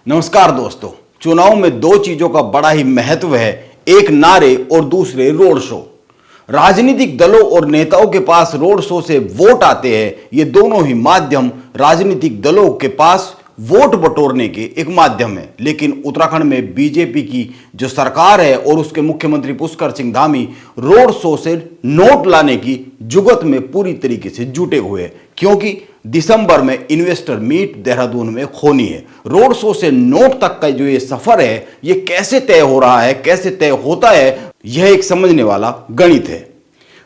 नमस्कार दोस्तों। चुनाव में दो चीजों का बड़ा ही महत्व है, एक नारे और दूसरे रोड शो। राजनीतिक दलों और नेताओं के पास रोड शो से वोट आते हैं। ये दोनों ही माध्यम राजनीतिक दलों के पास वोट बटोरने के एक माध्यम है। लेकिन उत्तराखंड में बीजेपी की जो सरकार है और उसके मुख्यमंत्री पुष्कर सिंह धामी रोड शो से नोट लाने की जुगत में पूरी तरीके से जुटे हुए हैं, क्योंकि दिसंबर में इन्वेस्टर मीट देहरादून में होनी है। रोड शो से नोट तक का जो ये सफर है, ये कैसे तय हो रहा है, कैसे तय होता है, यह एक समझने वाला गणित है।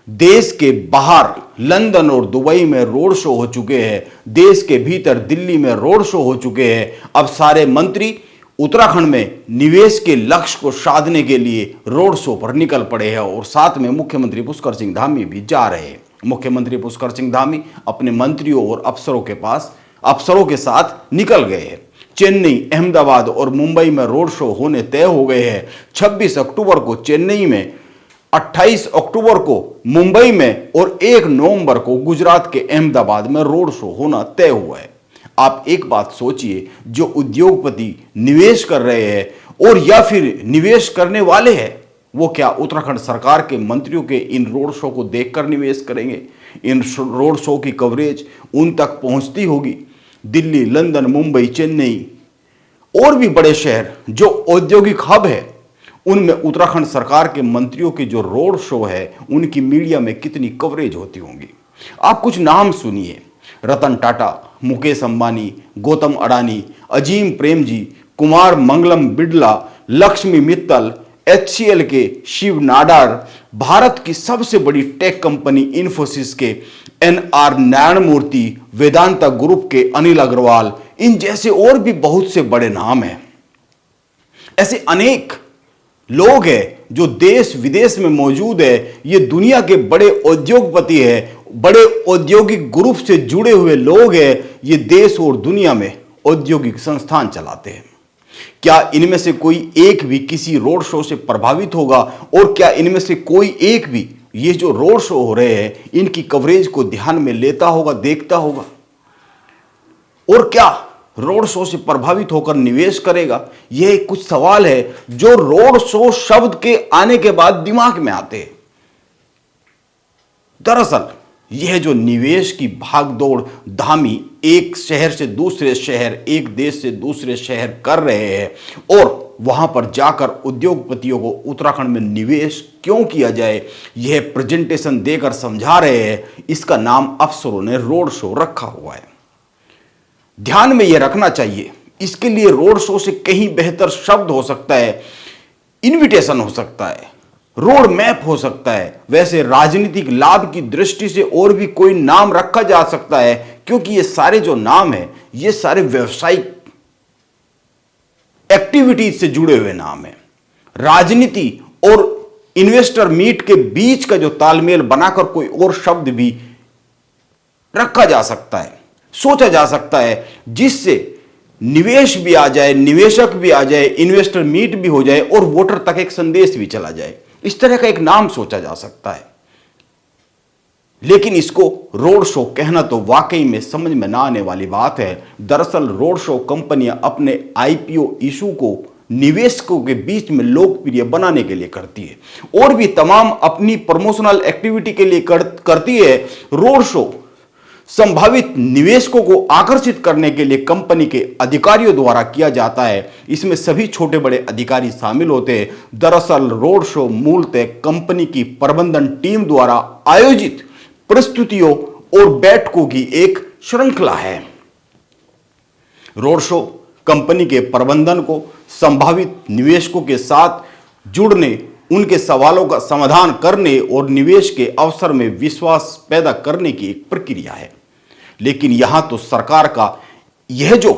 देश के बाहर लंदन और दुबई में रोड शो हो चुके हैं, देश के भीतर दिल्ली में रोड शो हो चुके हैं। अब सारे मंत्री उत्तराखंड में निवेश के लक्ष्य को साधने के लिए रोड शो पर निकल पड़े हैं और साथ में मुख्यमंत्री पुष्कर सिंह धामी भी जा रहे हैं। मुख्यमंत्री पुष्कर सिंह धामी अपने मंत्रियों और अफसरों के साथ निकल गए हैं। चेन्नई, अहमदाबाद और मुंबई में रोड शो होने तय हो गए हैं। 26 अक्टूबर को चेन्नई में, 28 अक्टूबर को मुंबई में और 1 नवंबर को गुजरात के अहमदाबाद में रोड शो होना तय हुआ है। आप एक बात सोचिए, जो उद्योगपति निवेश कर रहे हैं और या फिर निवेश करने वाले हैं, वो क्या उत्तराखंड सरकार के मंत्रियों के इन रोड शो को देखकर निवेश करेंगे? इन रोड शो की कवरेज उन तक पहुंचती होगी। दिल्ली, लंदन, मुंबई, चेन्नई और भी बड़े शहर जो औद्योगिक हब है, उनमें उत्तराखंड सरकार के मंत्रियों के जो रोड शो है, उनकी मीडिया में कितनी कवरेज होती होंगी। आप कुछ नाम सुनिए: रतन टाटा, मुकेश अंबानी, गौतम अडानी, अजीम प्रेमजी, कुमार मंगलम बिड़ला, लक्ष्मी मित्तल, HCL के शिव नाडार, भारत की सबसे बड़ी टेक कंपनी इन्फोसिस के NR नारायण मूर्ति, वेदांता ग्रुप के अनिल अग्रवाल, इन जैसे और भी बहुत से बड़े नाम हैं। ऐसे अनेक लोग हैं जो देश विदेश में मौजूद है। ये दुनिया के बड़े उद्योगपति हैं, बड़े औद्योगिक ग्रुप से जुड़े हुए लोग हैं। ये देश और दुनिया में औद्योगिक संस्थान चलाते हैं। क्या इनमें से कोई एक भी किसी रोड शो से प्रभावित होगा? और क्या इनमें से कोई एक भी ये जो रोड शो हो रहे हैं, इनकी कवरेज को ध्यान में लेता होगा, देखता होगा? और क्या रोड शो से प्रभावित होकर निवेश करेगा? यह कुछ सवाल है जो रोड शो शब्द के आने के बाद दिमाग में आते हैं। दरअसल यह जो निवेश की भागदौड़ धामी एक शहर से दूसरे शहर, एक देश से दूसरे शहर कर रहे हैं और वहां पर जाकर उद्योगपतियों को उत्तराखंड में निवेश क्यों किया जाए, यह प्रेजेंटेशन देकर समझा रहे हैं, इसका नाम अफसरों ने रोड शो रखा हुआ है। ध्यान में यह रखना चाहिए, इसके लिए रोड शो से कहीं बेहतर शब्द हो सकता है, इनविटेशन हो सकता है, रोड मैप हो सकता है। वैसे राजनीतिक लाभ की दृष्टि से और भी कोई नाम रखा जा सकता है, क्योंकि ये सारे जो नाम हैं, ये सारे व्यवसायिक एक्टिविटीज से जुड़े हुए नाम हैं। राजनीति और इन्वेस्टर मीट के बीच का जो तालमेल बनाकर कोई और शब्द भी रखा जा सकता है, सोचा जा सकता है, जिससे निवेश भी आ जाए, निवेशक भी आ जाए, इन्वेस्टर मीट भी हो जाए और वोटर तक एक संदेश भी चला जाए। इस तरह का एक नाम सोचा जा सकता है। लेकिन इसको रोड शो कहना तो वाकई में समझ में ना आने वाली बात है। दरअसल रोड शो कंपनियां अपने IPO इशू को निवेशकों के बीच में लोकप्रिय बनाने के लिए करती है और भी तमाम अपनी प्रमोशनल एक्टिविटी के लिए करती है। रोड शो संभावित निवेशकों को आकर्षित करने के लिए कंपनी के अधिकारियों द्वारा किया जाता है। इसमें सभी छोटे बड़े अधिकारी शामिल होते हैं। दरअसल रोड शो मूलतः कंपनी की प्रबंधन टीम द्वारा आयोजित प्रस्तुतियों और बैठकों की एक श्रृंखला है। रोड शो कंपनी के प्रबंधन को संभावित निवेशकों के साथ जुड़ने, उनके सवालों का समाधान करने और निवेश के अवसर में विश्वास पैदा करने की एक प्रक्रिया है। लेकिन यहां तो सरकार का यह जो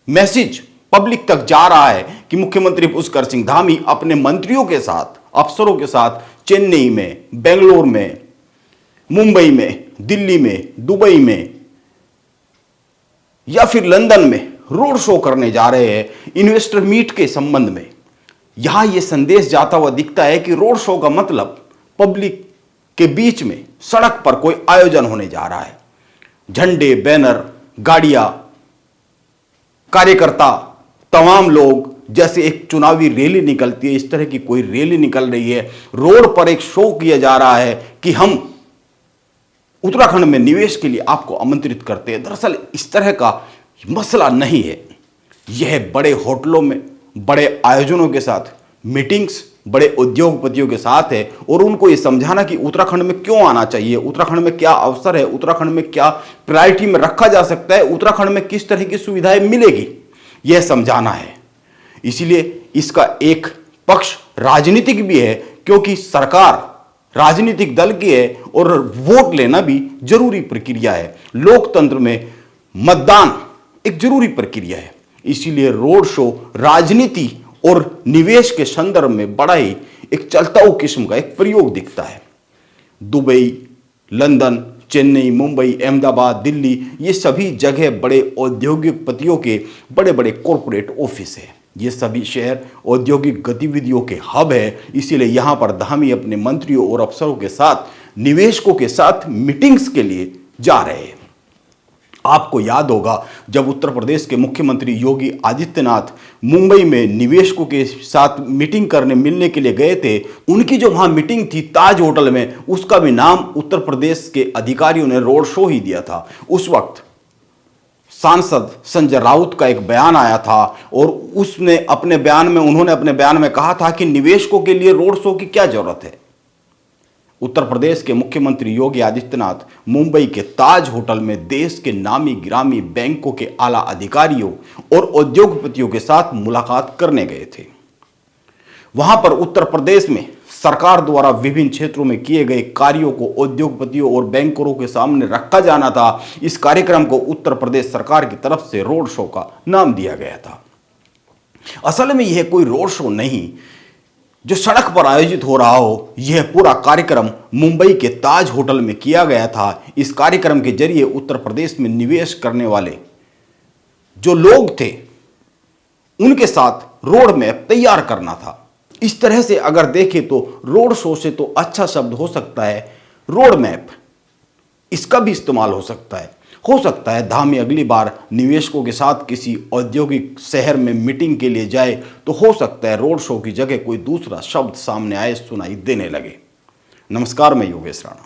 मैसेज पब्लिक तक जा रहा है कि मुख्यमंत्री पुष्कर सिंह धामी अपने मंत्रियों के साथ, अफसरों के साथ चेन्नई में, बेंगलोर में, मुंबई में, दिल्ली में, दुबई में या फिर लंदन में रोड शो करने जा रहे हैं इन्वेस्टर मीट के संबंध में। यहां यह संदेश जाता हुआ दिखता है कि रोड शो का मतलब पब्लिक के बीच में सड़क पर कोई आयोजन होने जा रहा है। झंडे, बैनर, गाड़ियां, कार्यकर्ता, तमाम लोग जैसे एक चुनावी रैली निकलती है, इस तरह की कोई रैली निकल रही है। रोड पर एक शो किया जा रहा है कि हम उत्तराखंड में निवेश के लिए आपको आमंत्रित करते हैं। दरअसल इस तरह का मसला नहीं है। यह बड़े होटलों में, बड़े आयोजनों के साथ, मीटिंग्स बड़े उद्योगपतियों के साथ है, और उनको यह समझाना कि उत्तराखंड में क्यों आना चाहिए, उत्तराखंड में क्या अवसर है, उत्तराखंड में क्या प्रायोरिटी में रखा जा सकता है, उत्तराखंड में किस तरह की सुविधाएं मिलेगी, यह समझाना है। इसीलिए इसका एक पक्ष राजनीतिक भी है, क्योंकि सरकार राजनीतिक दल की है और वोट लेना भी जरूरी प्रक्रिया है। लोकतंत्र में मतदान एक जरूरी प्रक्रिया है। इसीलिए रोड शो राजनीति और निवेश के संदर्भ में बड़ा ही एक चलता हुआ किस्म का एक प्रयोग दिखता है। दुबई, लंदन, चेन्नई, मुंबई, अहमदाबाद, दिल्ली, ये सभी जगह बड़े औद्योगिकपतियों के बड़े बड़े कॉरपोरेट ऑफिस है। ये सभी शहर औद्योगिक गतिविधियों के हब है। इसीलिए यहां पर धामी अपने मंत्रियों और अफसरों के साथ, निवेशकों के साथ मीटिंग्स के लिए जा रहे हैं। आपको याद होगा जब उत्तर प्रदेश के मुख्यमंत्री योगी आदित्यनाथ मुंबई में निवेशकों के साथ मीटिंग करने मिलने के लिए गए थे, उनकी जो वहां मीटिंग थी ताज होटल में, उसका भी नाम उत्तर प्रदेश के अधिकारियों ने रोड शो ही दिया था। उस वक्त सांसद संजय राउत का एक बयान आया था और उन्होंने अपने बयान में कहा था कि निवेशकों के लिए रोड शो की क्या जरूरत है। उत्तर प्रदेश के मुख्यमंत्री योगी आदित्यनाथ मुंबई के ताज होटल में देश के नामी गिरामी बैंकों के आला अधिकारियों और उद्योगपतियों के साथ मुलाकात करने गए थे। वहां पर उत्तर प्रदेश में सरकार द्वारा विभिन्न क्षेत्रों में किए गए कार्यों को उद्योगपतियों और बैंकरों के सामने रखा जाना था। इस कार्यक्रम को उत्तर प्रदेश सरकार की तरफ से रोड शो का नाम दिया गया था। असल में यह कोई रोड शो नहीं जो सड़क पर आयोजित हो रहा हो। यह पूरा कार्यक्रम मुंबई के ताज होटल में किया गया था। इस कार्यक्रम के जरिए उत्तर प्रदेश में निवेश करने वाले जो लोग थे उनके साथ रोड मैप तैयार करना था। इस तरह से अगर देखें तो रोड शो से तो अच्छा शब्द हो सकता है रोड मैप, इसका भी इस्तेमाल हो सकता है धामी अगली बार निवेशकों के साथ किसी औद्योगिक शहर में मीटिंग के लिए जाए तो हो सकता है रोड शो की जगह कोई दूसरा शब्द सामने आए, सुनाई देने लगे। नमस्कार, मैं योगेश राणा।